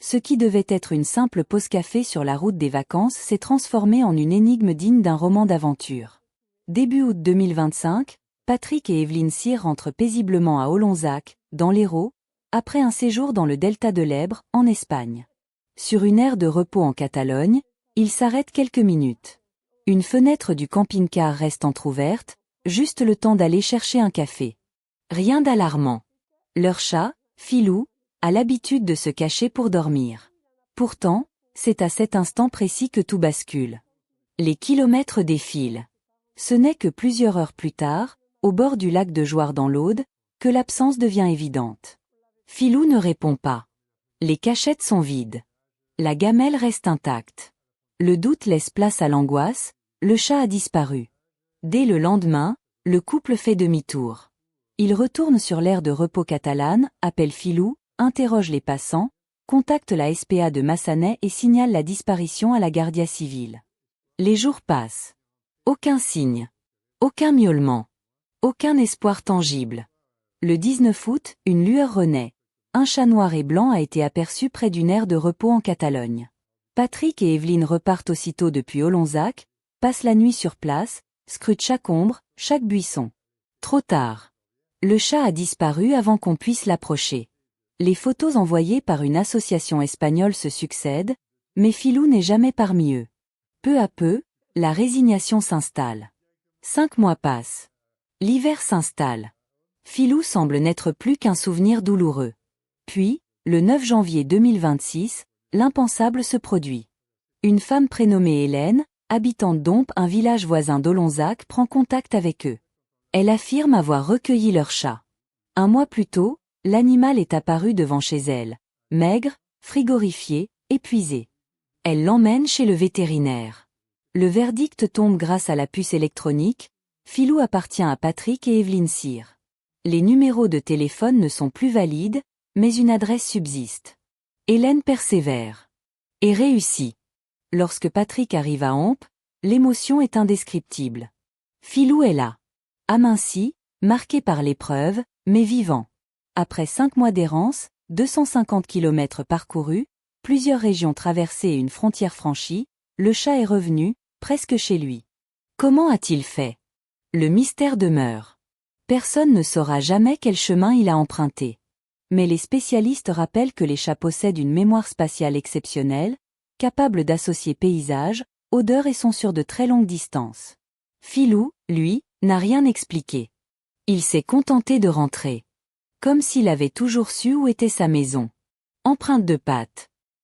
Ce qui devait être une simple pause café sur la route des vacances s'est transformé en une énigme digne d'un roman d'aventure. Début août 2025, Patrick et Evelyne Cyr rentrent paisiblement à Olonzac, dans l'Hérault, après un séjour dans le delta de l'Èbre, en Espagne. Sur une aire de repos en Catalogne, ils s'arrêtent quelques minutes. Une fenêtre du camping-car reste entr'ouverte, juste le temps d'aller chercher un café. Rien d'alarmant. Leur chat, Filou, a l'habitude de se cacher pour dormir. Pourtant, c'est à cet instant précis que tout bascule. Les kilomètres défilent. Ce n'est que plusieurs heures plus tard, au bord du lac de Jouarre dans l'Aude, que l'absence devient évidente. Filou ne répond pas. Les cachettes sont vides. La gamelle reste intacte. Le doute laisse place à l'angoisse, le chat a disparu. Dès le lendemain, le couple fait demi-tour. Il retourne sur l'aire de repos catalane, appelle Filou, interroge les passants, contacte la SPA de Massanet et signale la disparition à la Guardia Civile. Les jours passent. Aucun signe. Aucun miaulement. Aucun espoir tangible. Le 19 août, une lueur renaît. Un chat noir et blanc a été aperçu près d'une aire de repos en Catalogne. Patrick et Evelyne repartent aussitôt depuis Olonzac, passent la nuit sur place, scrutent chaque ombre, chaque buisson. Trop tard. Le chat a disparu avant qu'on puisse l'approcher. Les photos envoyées par une association espagnole se succèdent, mais Filou n'est jamais parmi eux. Peu à peu, la résignation s'installe. 5 mois passent. L'hiver s'installe. Filou semble n'être plus qu'un souvenir douloureux. Puis, le 9 janvier 2026, l'impensable se produit. Une femme prénommée Hélène, habitante d'Ompe, un village voisin d'Olonzac, prend contact avec eux. Elle affirme avoir recueilli leur chat. Un mois plus tôt, l'animal est apparu devant chez elle, maigre, frigorifié, épuisé. Elle l'emmène chez le vétérinaire. Le verdict tombe grâce à la puce électronique. Filou appartient à Patrick et Evelyne Cyr. Les numéros de téléphone ne sont plus valides, mais une adresse subsiste. Hélène persévère. Et réussit. Lorsque Patrick arrive à Ompe, l'émotion est indescriptible. Filou est là. Aminci, marqué par l'épreuve, mais vivant. Après 5 mois d'errance, 250 km parcourus, plusieurs régions traversées et une frontière franchie, le chat est revenu, presque chez lui. Comment a-t-il fait? Le mystère demeure. Personne ne saura jamais quel chemin il a emprunté. Mais les spécialistes rappellent que les chats possèdent une mémoire spatiale exceptionnelle, capable d'associer paysage, odeur et son sur de très longues distances. Filou, lui, n'a rien expliqué. Il s'est contenté de rentrer. Comme s'il avait toujours su où était sa maison. Empreinte de pattes.